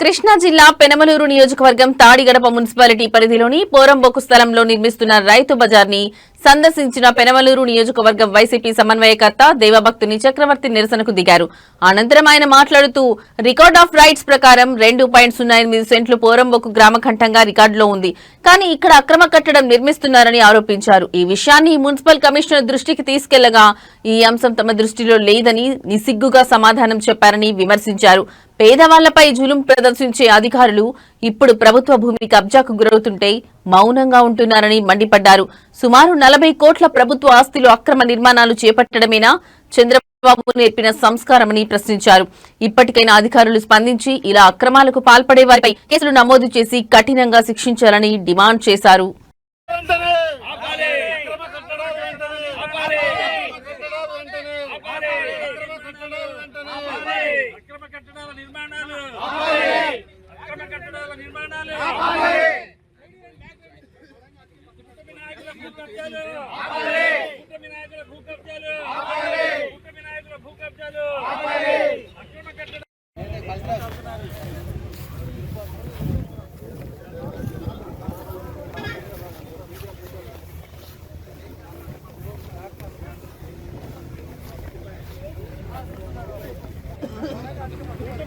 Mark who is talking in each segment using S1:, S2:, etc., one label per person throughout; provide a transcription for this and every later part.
S1: కృష్ణా జిల్లా పెనమలూరు నియోజకవర్గం తాడిగడప మున్సిపాలిటీ పరిధిలోని పోరంబోకు స్థలంలో నిర్మిస్తున్న రైతు బజార్ని సందర్శించిన పెనమలూరు నియోజకవర్గం వైసీపీ సమన్వయకర్త దేవభక్తుని చక్రవర్తి నిరసనకు దిగారు. అనంతరం ఆయన మాట్లాడుతూ రికార్డ్ ఆఫ్ రైట్స్ ప్రకారం 2.08 సెంట్లు పోరంబోకు గ్రామకంఠంగా రికార్డులో ఉంది. కానీ ఇక్కడ అక్రమ కట్టడం నిర్మిస్తున్నారని ఆరోపించారు. ఈ విషయాన్ని మున్సిపల్ కమిషనర్ దృష్టికి తీసుకెళ్లగా ఈ అంశం తమ దృష్టిలో లేదని నిస్సిగ్గుగా సమాధానం చెప్పారని విమర్శించారు. పేదవాళ్లపై జులుం ప్రదర్శించే అధికారులు ఇప్పుడు ప్రభుత్వ భూమి కబ్జాకు గురవుతుంటే మౌనంగా ఉంటున్నారని మండిపడ్డారు. సుమారు 40 కోట్ల ప్రభుత్వ ఆస్తిలో అక్రమ నిర్మాణాలు చేపట్టడమేనా చంద్రబాబు నేర్పిన సంస్కారమని ప్రశ్నించారు. ఇప్పటికైనా అధికారులు స్పందించి ఇలా అక్రమాలకు పాల్పడే వారిపై కేసులు నమోదు చేసి కఠినంగా శిక్షించాలని డిమాండ్ చేశారు.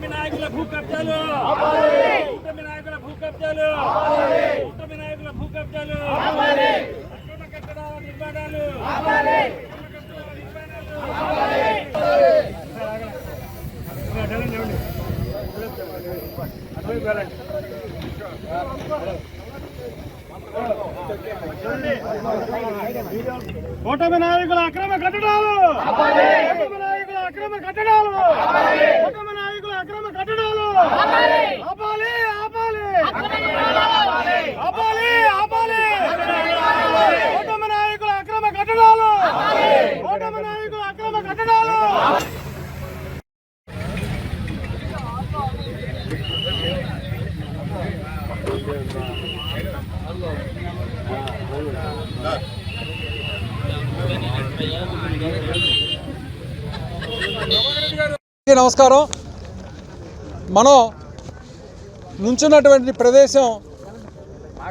S2: వినాయకుల భూ కబ్జాలు వినాయకుల భూ కబ్జాలు వినాయకుల భూ కబ్జాలు అక్రమ కట్టడాల నిర్మాణాలు కూటమి నాయకుల అక్రమ కట్టడాలు నాయకుల అక్రమ కట్టడాలు కూటమి నాయకుల అక్రమ కట్టడాలు ఆపాలి ఆపాలి ఆపాలి ఆపాలి కూటమి నాయకుల అక్రమ కట్టడాలు కూటమి నాయకుల అక్రమ కట్టడాలు
S3: నమస్కారం. మనం నుంచున్నటువంటి ప్రదేశం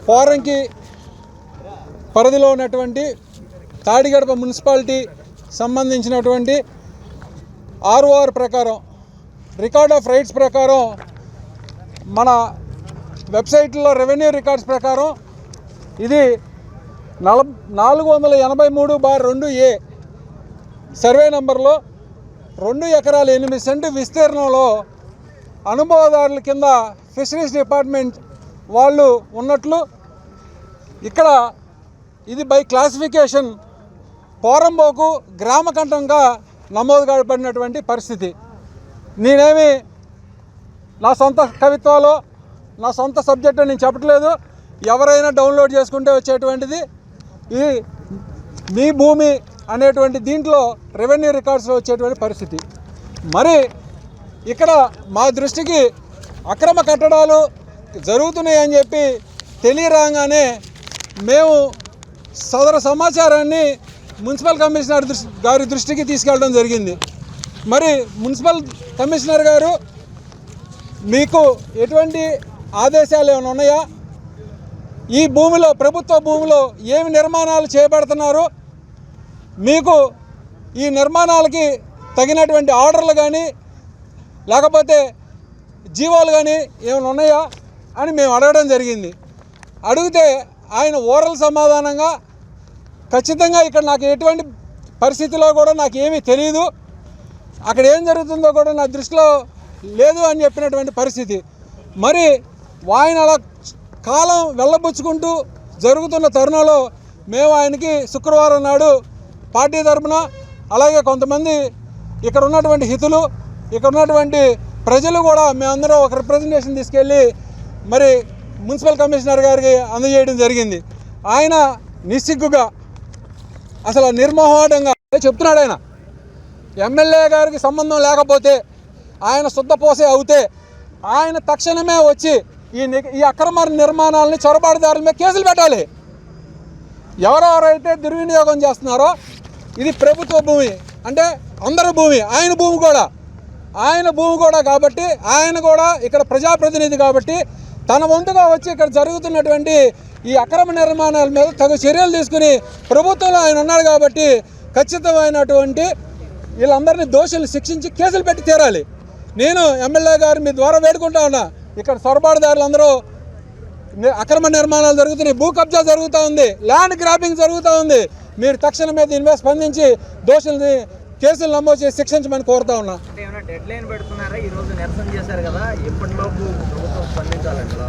S3: పోరంకి పరిధిలో ఉన్నటువంటి తాడిగడప మున్సిపాలిటీ సంబంధించినటువంటి ఆర్ఓఆర్ ప్రకారం రికార్డ్ ఆఫ్ రైట్స్ ప్రకారం మన వెబ్సైట్లో రెవెన్యూ రికార్డ్స్ ప్రకారం ఇది 483/2A సర్వే నంబర్లో 2 ఎకరాల 8 సెంటు విస్తీర్ణంలో అనుభవదారుల కింద ఫిషరీస్ డిపార్ట్మెంట్ వాళ్ళు ఉన్నట్లు ఇక్కడ ఇది బై క్లాసిఫికేషన్ పోరంబోకు గ్రామకంఠంగా నమోదు కాబడినటువంటి పరిస్థితి. నేనేమి నా సొంత కవిత్వాలో నా సొంత సబ్జెక్టు నేను చెప్పట్లేదు. ఎవరైనా డౌన్లోడ్ చేసుకుంటే వచ్చేటువంటిది ఇది మీ భూమి అనేటువంటి దీంట్లో రెవెన్యూ రికార్డ్స్లో వచ్చేటువంటి పరిస్థితి. మరి ఇక్కడ మా దృష్టికి అక్రమ కట్టడాలు జరుగుతున్నాయని చెప్పి తెలియరాగానే మేము సదరు సమాచారాన్ని మున్సిపల్ కమిషనర్ గారి దృష్టికి తీసుకెళ్ళడం జరిగింది. మరి మున్సిపల్ కమిషనర్ గారు మీకు ఎటువంటి ఆదేశాలు ఏమైనా ఉన్నాయా? ఈ భూమిలో ప్రభుత్వ భూమిలో ఏమి నిర్మాణాలు చేపడుతున్నారు, మీకు ఈ నిర్మాణాలకి తగినటువంటి ఆర్డర్లు కానీ లేకపోతే జీవోలు కానీ ఏమైనా ఉన్నాయా అని మేము అడగడం జరిగింది. అడిగితే ఆయన ఓరల్ సమాధానంగా ఖచ్చితంగా ఇక్కడ నాకు ఎటువంటి పరిస్థితిలో కూడా నాకు ఏమీ తెలియదు, అక్కడ ఏం జరుగుతుందో కూడా నా దృష్టిలో లేదు అని చెప్పినటువంటి పరిస్థితి. మరి ఆయన అలా కాలం వెళ్ళబుచ్చుకుంటూ జరుగుతున్న తరుణంలో మేము ఆయనకి శుక్రవారం నాడు పార్టీ తరఫున అలాగే కొంతమంది ఇక్కడ ఉన్నటువంటి హితులు ఇక్కడ ఉన్నటువంటి ప్రజలు కూడా మేమందరం ఒక రిప్రజెంటేషన్ తీసుకెళ్ళి మరి మున్సిపల్ కమిషనర్ గారికి అందజేయడం జరిగింది. ఆయన నిస్సిగ్గుగా అసలు నిర్మోహమాటంగా చెప్తున్నాడు. ఆయన ఎమ్మెల్యే గారికి సంబంధం లేకపోతే ఆయన శుద్ధపోసే అవుతే ఆయన తక్షణమే వచ్చి ఈ అక్రమ నిర్మాణాలని చొరబాటుదారుల మీద కేసులు పెట్టాలి. ఎవరెవరైతే దుర్వినియోగం చేస్తున్నారో ఇది ప్రభుత్వ భూమి అంటే అందరి భూమి, ఆయన భూమి కూడా ఆయన భూమి కూడా కాబట్టి ఆయన కూడా ఇక్కడ ప్రజాప్రతినిధి కాబట్టి తన వంతుగా వచ్చి ఇక్కడ జరుగుతున్నటువంటి ఈ అక్రమ నిర్మాణాల మీద తగు చర్యలు తీసుకుని ప్రభుత్వంలో ఆయన ఉన్నాడు కాబట్టి ఖచ్చితమైనటువంటి వీళ్ళందరినీ దోషులు శిక్షించి కేసులు పెట్టి తీరాలి. నేను ఎమ్మెల్యే గారు మీ ద్వారా వేడుకుంటా ఉన్నా, ఇక్కడ సొరబాటుదారులందరూ అక్రమ నిర్మాణాలు జరుగుతున్నాయి, భూ కబ్జా జరుగుతూ ఉంది, ల్యాండ్ గ్రాబింగ్ జరుగుతూ ఉంది. మీరు తక్షణమే దీని మీద స్పందించి దోషుల్ని కేసులు నమోదు చేసి శిక్షించమని కోరుతా ఉన్నా.
S4: డెడ్ లైన్ పెడుతున్నారా? ఈ రోజు నిరసన చేశారు కదా, ఎప్పటిలోపు ప్రభుత్వం స్పందించాలంటారా?